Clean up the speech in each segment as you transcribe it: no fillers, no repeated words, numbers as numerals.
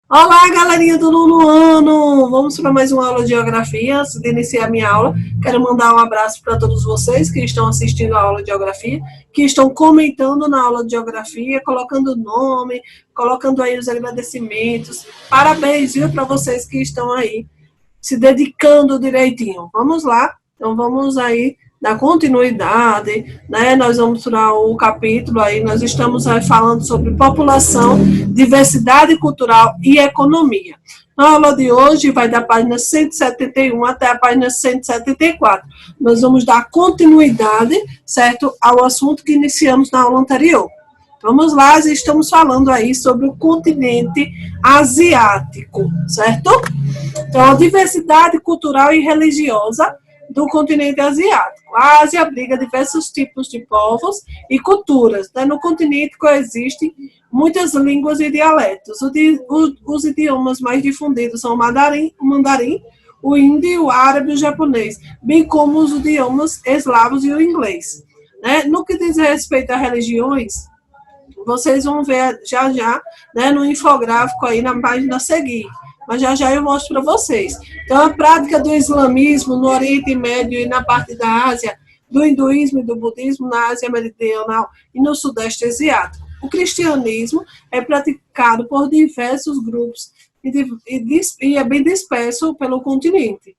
Olá, galerinha do nono ano! Vamos para mais uma aula de geografia. Antes de iniciar a minha aula, quero mandar um abraço para todos vocês que estão assistindo a aula de geografia, que estão comentando na aula de geografia, colocando o nome, colocando aí os agradecimentos. Parabéns, viu, para vocês que estão aí se dedicando direitinho. Vamos lá? Então vamos aí dar continuidade, né? Nós vamos para o capítulo aí, nós estamos aí falando sobre população, diversidade cultural e economia. Na aula de hoje vai da página 171 até a página 174. Nós vamos dar continuidade, certo, ao assunto que iniciamos na aula anterior. Vamos lá, estamos falando aí sobre o continente asiático, certo? Então, a diversidade cultural e religiosa do continente asiático. A Ásia abriga diversos tipos de povos e culturas. Né? No continente coexistem muitas línguas e dialetos. Os idiomas mais difundidos são o mandarim, o hindi, o árabe e o japonês, bem como os idiomas eslavos e o inglês. Né? No que diz respeito a religiões, vocês vão ver já, né, no infográfico aí na página a seguir. Mas já eu mostro para vocês. Então, a prática do islamismo no Oriente Médio e na parte da Ásia, do hinduísmo e do budismo na Ásia Meridional e no Sudeste Asiático. O cristianismo é praticado por diversos grupos e é bem disperso pelo continente.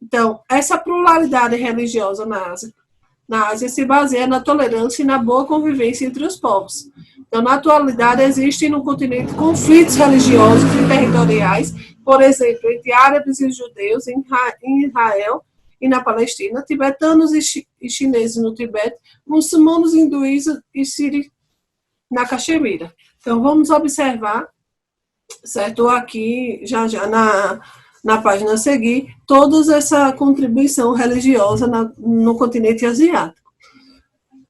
Então, essa pluralidade religiosa na Ásia se baseia na tolerância e na boa convivência entre os povos. Então, na atualidade, existem no continente conflitos religiosos e territoriais, por exemplo, entre árabes e judeus em Israel e na Palestina, tibetanos e chineses no Tibete, muçulmanos, hinduístas e sírios na Caxemira. Então, vamos observar, certo, aqui, já na página a seguir, toda essa contribuição religiosa no continente asiático.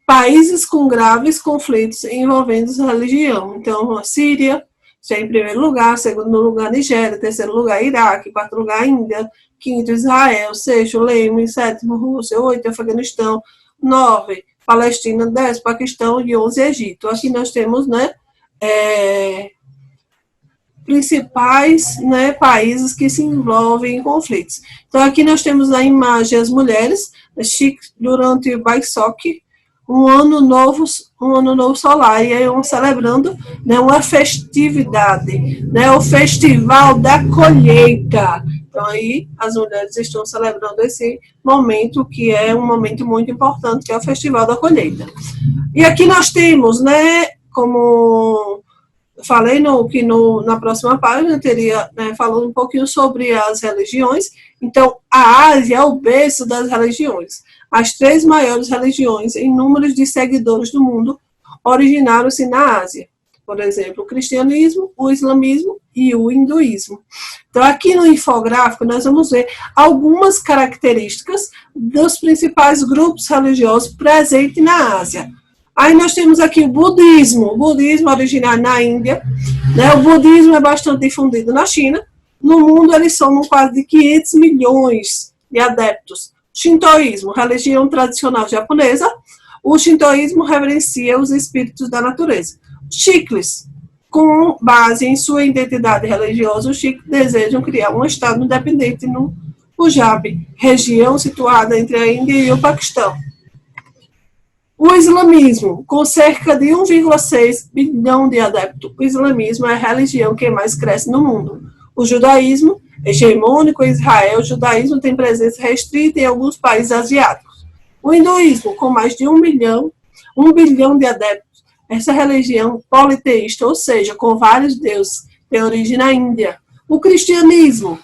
Países com graves conflitos envolvendo religião. Então, a Síria, já em primeiro lugar, segundo lugar, Nigéria, terceiro lugar, Iraque, quarto lugar, Índia, quinto, Israel, sexto, Iêmen, sétimo, Rússia, oito, Afeganistão, 9, Palestina, 10, Paquistão e 11, Egito. Aqui nós temos, né, principais, né, países que se envolvem em conflitos. Então, aqui nós temos a imagem as mulheres, durante o Baisok, um ano novo solar, e aí vão celebrando, né, uma festividade, né, o Festival da Colheita. Então, aí as mulheres estão celebrando esse momento, que é um momento muito importante, que é o Festival da Colheita. E aqui nós temos, né, como falei na próxima página, teria, né, falando um pouquinho sobre as religiões. Então, a Ásia é o berço das religiões. As 3 maiores religiões em números de seguidores do mundo originaram-se na Ásia. Por exemplo, o cristianismo, o islamismo e o hinduísmo. Então, aqui no infográfico, nós vamos ver algumas características dos principais grupos religiosos presentes na Ásia. Aí nós temos aqui o budismo originário na Índia, né? O budismo é bastante difundido na China. No mundo, eles somam quase de 500 milhões de adeptos. Shintoísmo, religião tradicional japonesa. O shintoísmo reverencia os espíritos da natureza. Sikhes, com base em sua identidade religiosa, os Sikhs desejam criar um estado independente no Punjab, região situada entre a Índia e o Paquistão. O islamismo, com cerca de 1,6 bilhão de adeptos, o islamismo é a religião que mais cresce no mundo. O judaísmo, hegemônico em Israel, o judaísmo tem presença restrita em alguns países asiáticos. O hinduísmo, com mais de 1 bilhão de adeptos, essa religião politeísta, ou seja, com vários deuses, tem origem na Índia. O cristianismo,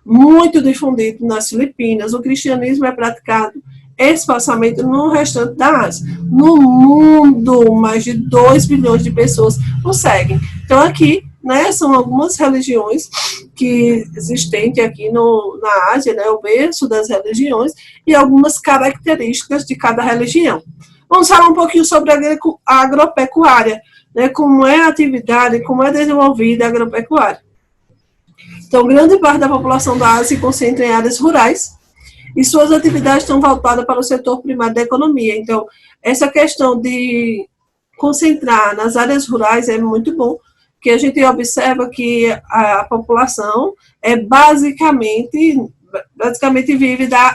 muito difundido nas Filipinas, o cristianismo é praticado espaçamento no restante da Ásia. No mundo, mais de 2 bilhões de pessoas o seguem. Então, aqui, né, são algumas religiões que existem aqui na Ásia, né, o berço das religiões, e algumas características de cada religião. Vamos falar um pouquinho sobre a agropecuária, né, como é a atividade, como é desenvolvida a agropecuária. Então, grande parte da população da Ásia se concentra em áreas rurais, e suas atividades estão voltadas para o setor primário da economia. Então, essa questão de concentrar nas áreas rurais é muito bom, que a gente observa que a população basicamente vive da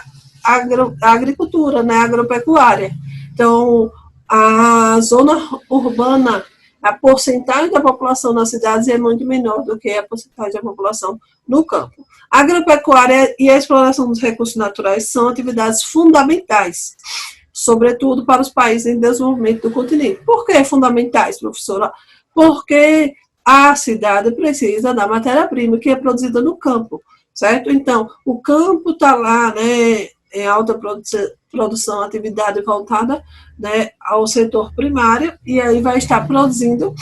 agricultura, né, agropecuária. Então, a zona urbana, a porcentagem da população nas cidades é muito menor do que a porcentagem da população no campo. A agropecuária e a exploração dos recursos naturais são atividades fundamentais, sobretudo para os países em desenvolvimento do continente. Por que fundamentais, professora? Porque a cidade precisa da matéria-prima que é produzida no campo, certo? Então, o campo está lá, né, em alta produção, atividade voltada, né, ao setor primário, e aí vai estar produzindo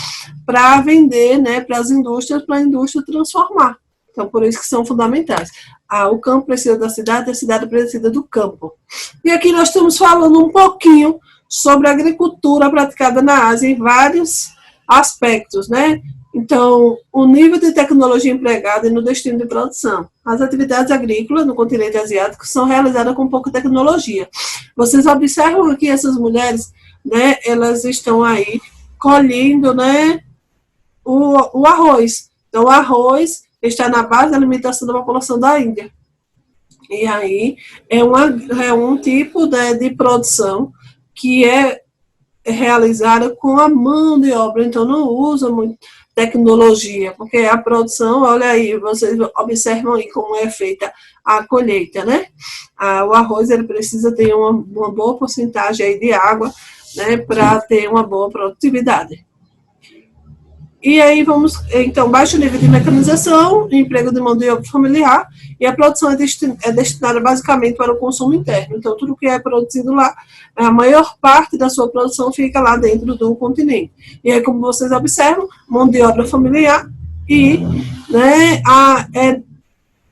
para vender, né, para as indústrias, para a indústria transformar. Então, por isso que são fundamentais. O campo precisa da cidade, a cidade precisa do campo. E aqui nós estamos falando um pouquinho sobre a agricultura praticada na Ásia em vários aspectos, né? Então, o nível de tecnologia empregada e no destino de produção. As atividades agrícolas no continente asiático são realizadas com pouca tecnologia. Vocês observam que essas mulheres, né, elas estão aí colhendo, né, o arroz. Então, o arroz está na base da alimentação da população da Índia. E aí é um tipo de produção que é realizada com a mão de obra, então não usa muito tecnologia, porque a produção, olha aí, vocês observam aí como é feita a colheita, né? O arroz, ele precisa ter uma boa porcentagem aí de água, né, para ter uma boa produtividade. E aí então, baixo nível de mecanização, emprego de mão de obra familiar, e a produção é destinada basicamente para o consumo interno. Então, tudo que é produzido lá, a maior parte da sua produção fica lá dentro do continente. E aí, como vocês observam, mão de obra familiar e, né,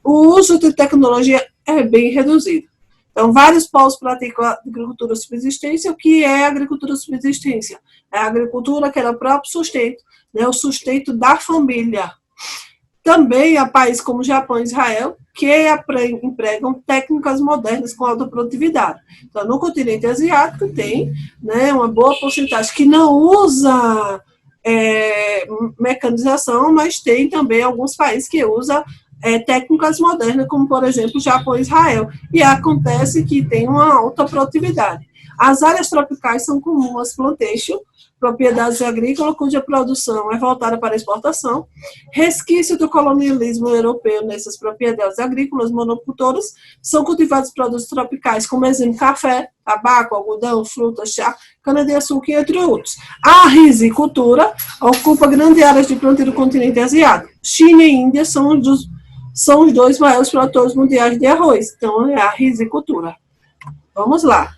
o uso de tecnologia é bem reduzido. Então, vários povos praticam a agricultura de subsistência. O que é a agricultura de subsistência? É a agricultura que é o próprio sustento, né, o sustento da família. Também há países como Japão e Israel que empregam técnicas modernas com alta produtividade. Então, no continente asiático tem, né, uma boa porcentagem que não usa mecanização, mas tem também alguns países que usam técnicas modernas, como, por exemplo, Japão e Israel. E acontece que tem uma alta produtividade. As áreas tropicais são comuns às plantations, propriedades agrícolas cuja produção é voltada para a exportação, resquício do colonialismo europeu nessas propriedades agrícolas monocultoras, são cultivados produtos tropicais, como exemplo, café, tabaco, algodão, frutas, chá, cana-de-açúcar, entre outros. A rizicultura ocupa grandes áreas de plantio do continente asiático. China e Índia são os dois maiores produtores mundiais de arroz. Então, é a rizicultura. Vamos lá.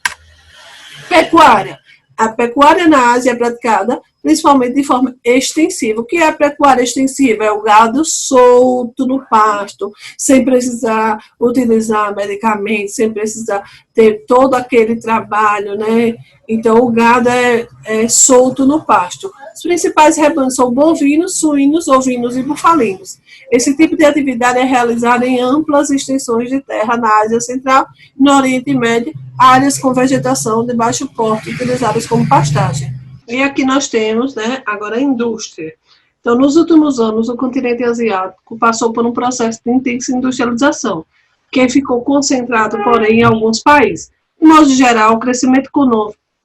Pecuária. A pecuária na Ásia é praticada principalmente de forma extensiva. O que é a pecuária extensiva? É o gado solto no pasto, sem precisar utilizar medicamentos, sem precisar ter todo aquele trabalho, né? Então, o gado é solto no pasto. Os principais rebanhos são bovinos, suínos, ovinos e bufalinos. Esse tipo de atividade é realizada em amplas extensões de terra na Ásia Central e no Oriente Médio, áreas com vegetação de baixo porte, utilizadas como pastagem. E aqui nós temos, né, agora a indústria. Então, nos últimos anos, o continente asiático passou por um processo de intensa industrialização, que ficou concentrado, porém, em alguns países. De modo geral, o crescimento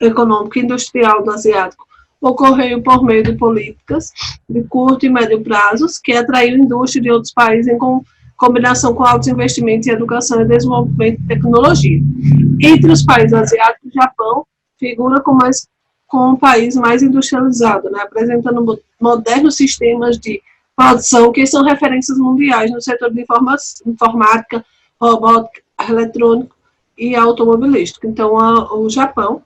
econômico e industrial do asiático ocorreu por meio de políticas de curto e médio prazos, que atraiu indústria de outros países em combinação com altos investimentos em educação e desenvolvimento de tecnologia. Entre os países asiáticos, o Japão figura como um país mais industrializado, né, apresentando modernos sistemas de produção que são referências mundiais no setor de informática, robótica, eletrônico e automobilístico. Então, o Japão,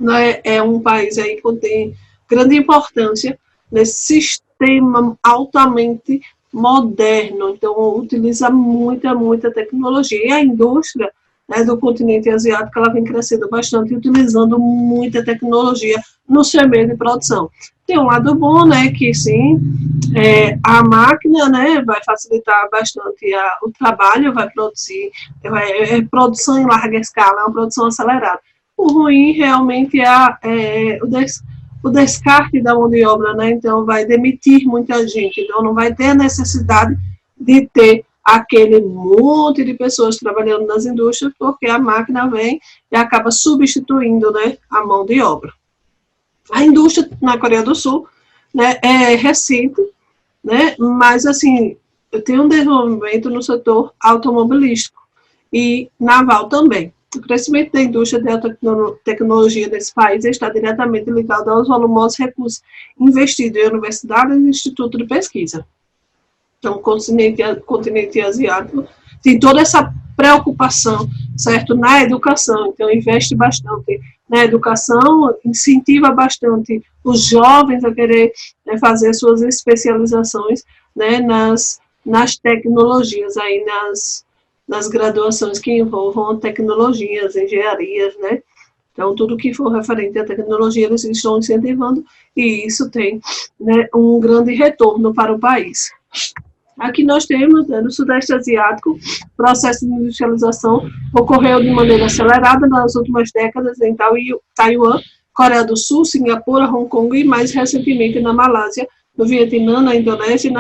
né, é um país aí que tem grande importância nesse sistema altamente moderno. Então, utiliza muita tecnologia. E a indústria, né, do continente asiático, ela vem crescendo bastante, utilizando muita tecnologia no seu meio de produção. Tem um lado bom, né, que sim, a máquina, né, vai facilitar bastante o trabalho, vai produzir, produção em larga escala, é uma produção acelerada. O ruim realmente é o descarte da mão de obra, né? Então, vai demitir muita gente. Então, não vai ter necessidade de ter aquele monte de pessoas trabalhando nas indústrias, porque a máquina vem e acaba substituindo, né, a mão de obra. A indústria na Coreia do Sul, né, é recente, né, mas, assim, tem um desenvolvimento no setor automobilístico e naval também. O crescimento da indústria de alta tecnologia nesse país está diretamente ligado aos volumosos recursos investidos em universidades e institutos de pesquisa. Então, o continente asiático tem toda essa preocupação, certo, na educação. Então, investe bastante na educação, incentiva bastante os jovens a querer, né, fazer suas especializações, né, nas tecnologias, aí nas graduações que envolvam tecnologias, engenharias, né? Então, tudo que for referente à tecnologia, eles estão incentivando, e isso tem, né, um grande retorno para o país. Aqui nós temos, né, no Sudeste Asiático, o processo de industrialização ocorreu de maneira acelerada nas últimas décadas em Taiwan, Coreia do Sul, Singapura, Hong Kong e mais recentemente na Malásia, no Vietnã, na Indonésia,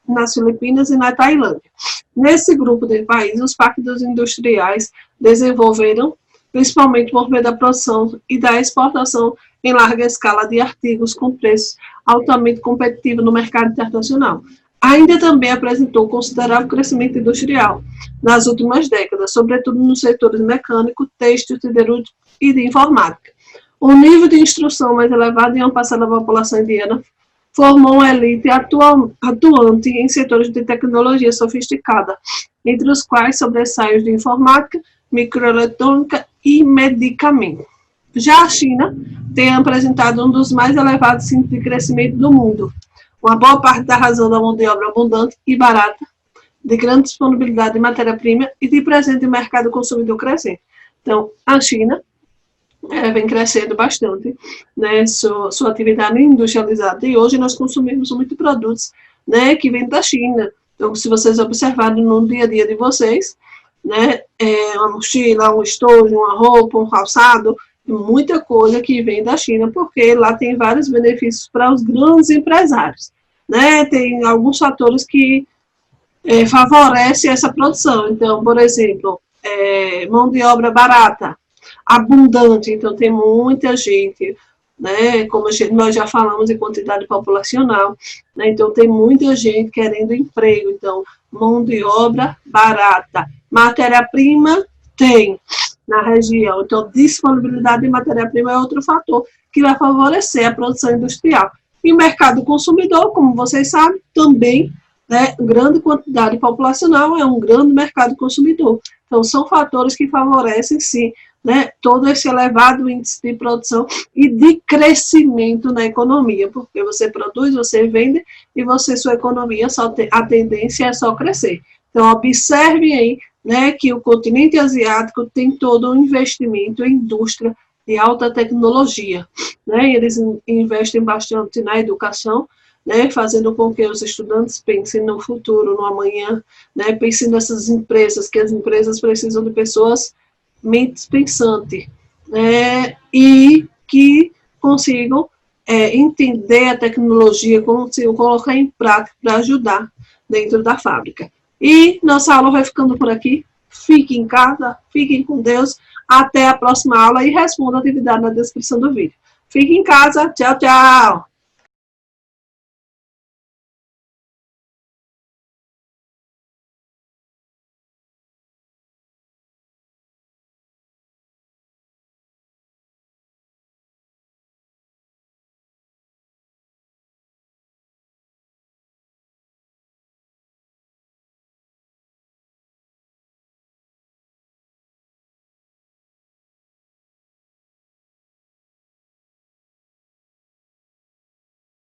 nas Filipinas e na Tailândia. Nesse grupo de países, os parques industriais desenvolveram, principalmente por meio da produção e da exportação em larga escala de artigos com preços altamente competitivos no mercado internacional. Ainda também apresentou considerável crescimento industrial nas últimas décadas, sobretudo nos setores mecânico, têxtil, siderúrgico e de informática. O nível de instrução mais elevado em uma parcela da população indiana formou uma elite atuante em setores de tecnologia sofisticada, entre os quais sobressaem os de informática, microeletrônica e medicamento. Já a China tem apresentado um dos mais elevados índices de crescimento do mundo, uma boa parte da razão da mão de obra abundante e barata, de grande disponibilidade de matéria-prima e de presente no mercado consumidor crescente. Então, a China vem crescendo bastante, né, sua atividade industrializada, e hoje nós consumimos muitos produtos, né, que vêm da China. Então, se vocês observarem no dia a dia de vocês, né, uma mochila, um estojo, uma roupa, um calçado, muita coisa que vem da China, porque lá tem vários benefícios para os grandes empresários, né? Tem alguns fatores que favorecem essa produção. Então, por exemplo, mão de obra barata, abundante, então tem muita gente, né? Como nós já falamos em quantidade populacional, né? Então tem muita gente querendo emprego, então mão de obra barata, matéria-prima tem na região, então disponibilidade de matéria-prima é outro fator que vai favorecer a produção industrial. E mercado consumidor, como vocês sabem, também, né, grande quantidade populacional é um grande mercado consumidor. Então são fatores que favorecem, sim, né, todo esse elevado índice de produção e de crescimento na economia, porque você produz, você vende e sua economia a tendência é só crescer. Então observem aí, né, que o continente asiático tem todo um investimento em indústria de alta tecnologia, né, eles investem bastante na educação, né, fazendo com que os estudantes pensem no futuro, no amanhã, né, pensem nessas empresas, que as empresas precisam de pessoas mentes pensantes, né, e que consigam entender a tecnologia, consigam colocar em prática para ajudar dentro da fábrica. E nossa aula vai ficando por aqui. Fiquem em casa, fiquem com Deus. Até a próxima aula e responda a atividade na descrição do vídeo. Fiquem em casa. Tchau, tchau.